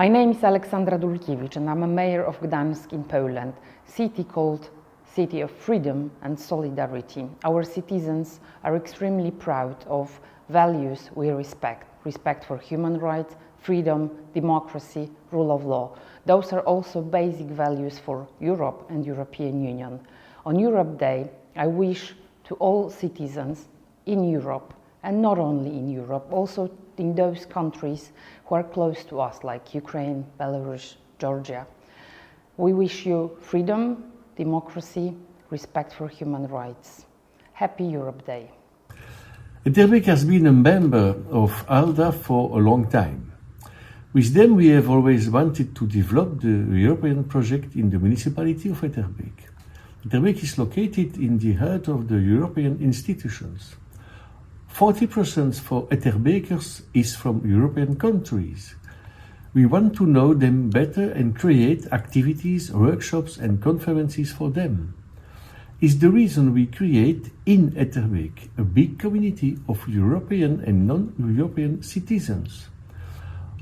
My name is Aleksandra Dulkiewicz and I'm a mayor of Gdańsk in Poland, city called City of Freedom and Solidarity. Our citizens are extremely proud of values we respect. Respect for human rights, freedom, democracy, rule of law. Those are also basic values for Europe and European Union. On Europe Day, I wish to all citizens in Europe, and not only in Europe, also in those countries who are close to us, like Ukraine, Belarus, Georgia. We wish you freedom, democracy, respect for human rights. Happy Europe Day. Etterbeek has been a member of ALDA for a long time. With them, we have always wanted to develop the European project in the municipality of Etterbeek. Etterbeek is located in the heart of the European institutions. 40% for Etterbeekers is from European countries. We want to know them better and create activities, workshops and conferences for them. It's the reason we create in Etterbeek a big community of European and non-European citizens.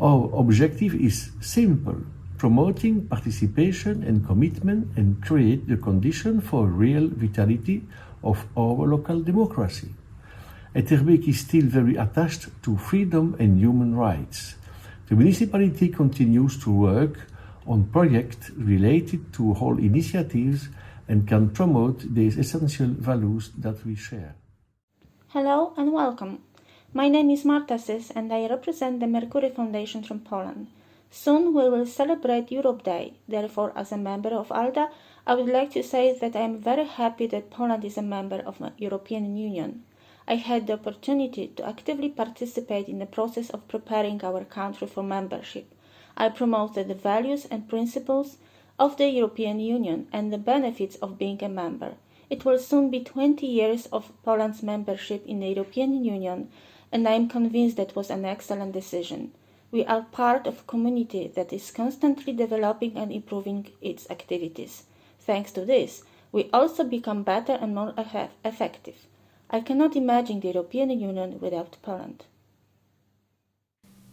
Our objective is simple: promoting participation and commitment and create the condition for real vitality of our local democracy. Etterbeek is still very attached to freedom and human rights. The municipality continues to work on projects related to all initiatives and can promote these essential values that we share. Hello and welcome. My name is Marta Sys and I represent the Mercury Foundation from Poland. Soon we will celebrate Europe Day. Therefore, as a member of ALDA, I would like to say that I am very happy that Poland is a member of the European Union. I had the opportunity to actively participate in the process of preparing our country for membership. I promoted the values and principles of the European Union and the benefits of being a member. It will soon be 20 years of Poland's membership in the European Union, and I am convinced that was an excellent decision. We are part of a community that is constantly developing and improving its activities. Thanks to this, we also become better and more effective. I cannot imagine the European Union without Poland.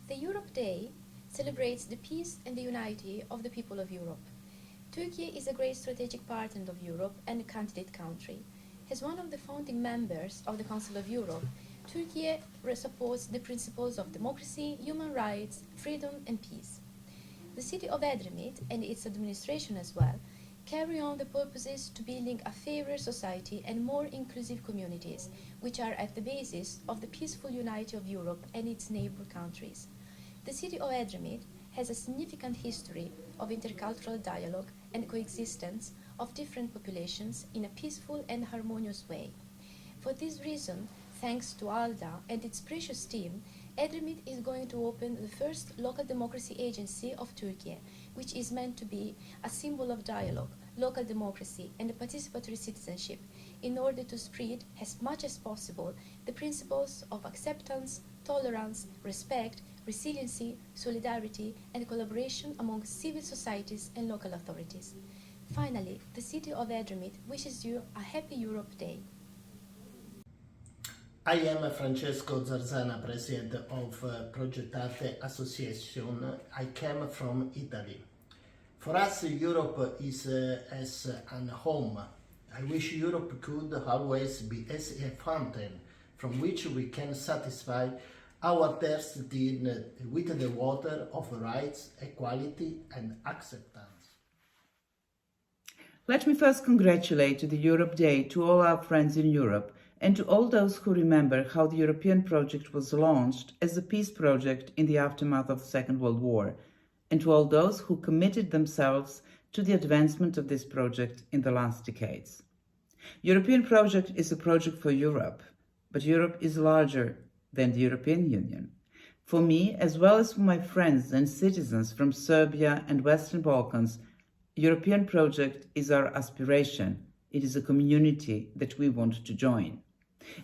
The Europe Day celebrates the peace and the unity of the people of Europe. Turkey is a great strategic partner of Europe and a candidate country. As one of the founding members of the Council of Europe, Turkey supports the principles of democracy, human rights, freedom and peace. The city of Edremit and its administration as well carry on the purposes to building a fairer society and more inclusive communities, which are at the basis of the peaceful unity of Europe and its neighbor countries. The city of Edremit has a significant history of intercultural dialogue and coexistence of different populations in a peaceful and harmonious way. For this reason, thanks to ALDA and its precious team, Edremit is going to open the first local democracy agency of Turkey, which is meant to be a symbol of dialogue, local democracy and participatory citizenship in order to spread as much as possible the principles of acceptance, tolerance, respect, resiliency, solidarity and collaboration among civil societies and local authorities. Finally, the city of Edremit wishes you a happy Europe Day. I am Francesco Zarzana, president of Progettate Association. I came from Italy. For us, Europe is as an home. I wish Europe could always be as a fountain from which we can satisfy our thirst with the water of rights, equality and acceptance. Let me first congratulate the Europe Day to all our friends in Europe and to all those who remember how the European project was launched as a peace project in the aftermath of the Second World War, and to all those who committed themselves to the advancement of this project in the last decades. European project is a project for Europe, but Europe is larger than the European Union. For me, as well as for my friends and citizens from Serbia and Western Balkans, European project is our aspiration. It is a community that we want to join.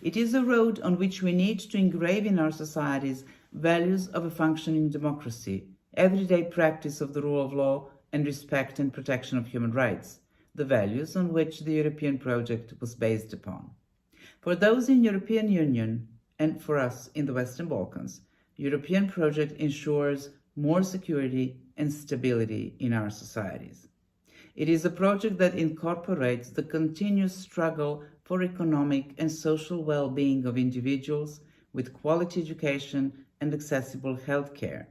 It is a road on which we need to engrave in our societies values of a functioning democracy, everyday practice of the rule of law, and respect and protection of human rights, the values on which the European project was based upon. For those in European Union and for us in the Western Balkans, European project ensures more security and stability in our societies. It is a project that incorporates the continuous struggle for economic and social well-being of individuals with quality education and accessible healthcare.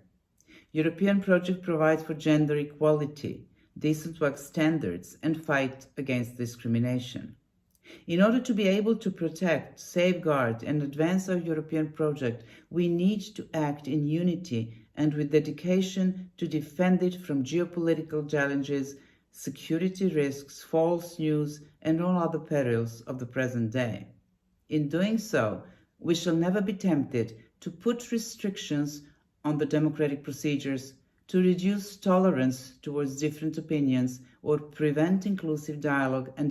European project provides for gender equality, decent work standards, and fight against discrimination. In order to be able to protect, safeguard, and advance our European project, we need to act in unity and with dedication to defend it from geopolitical challenges, security risks, false news, and all other perils of the present day. In doing so, we shall never be tempted to put restrictions on the democratic procedures, to reduce tolerance towards different opinions, or prevent inclusive dialogue and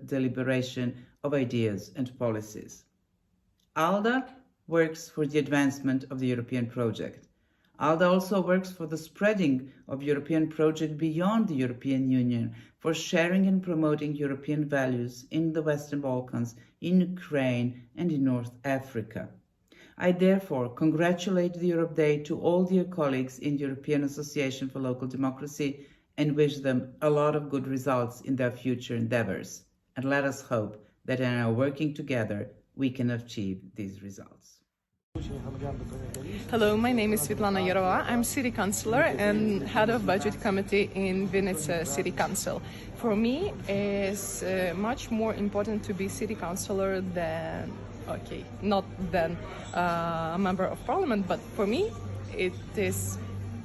deliberation of ideas and policies. ALDA works for the advancement of the European project. ALDA also works for the spreading of European project beyond the European Union, for sharing and promoting European values in the Western Balkans, in Ukraine, and in North Africa. I therefore congratulate the Europe Day to all dear colleagues in the European Association for Local Democracy and wish them a lot of good results in their future endeavors. And let us hope that in our working together, we can achieve these results. Hello, my name is Svetlana Yarova. I'm city councillor and head of budget committee in Vinnytsia City Council. For me, it's much more important to be city councillor than, not than a member of parliament, but for me, it is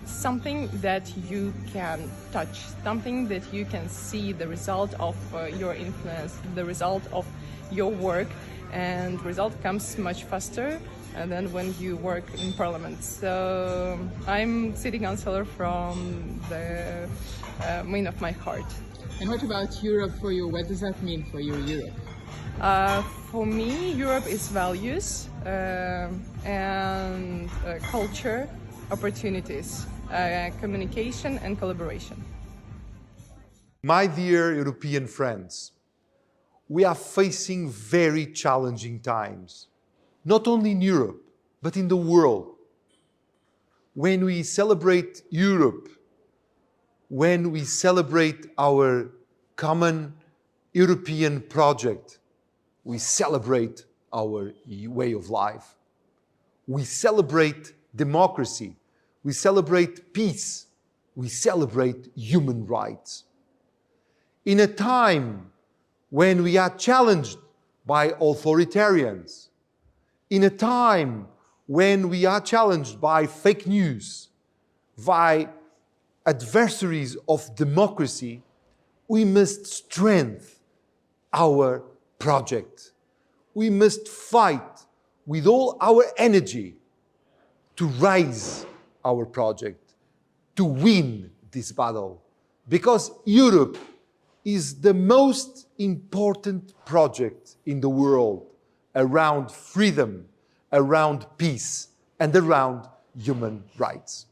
something that you can touch, something that you can see the result of your influence, the result of your work, and result comes much faster than when you work in parliament. So I'm city councillor from the main of my heart. And what about Europe for you? What does that mean for you, Europe? For me, Europe is values and culture, opportunities, communication and collaboration. My dear European friends, we are facing very challenging times, not only in Europe, but in the world. When we celebrate Europe, when we celebrate our common European project, we celebrate our way of life. We celebrate democracy. We celebrate peace. We celebrate human rights. In a time when we are challenged by authoritarians, in a time when we are challenged by fake news, by adversaries of democracy, we must strengthen our project. We must fight with all our energy to raise our project, to win this battle, because Europe is the most important project in the world around freedom, around peace, and around human rights.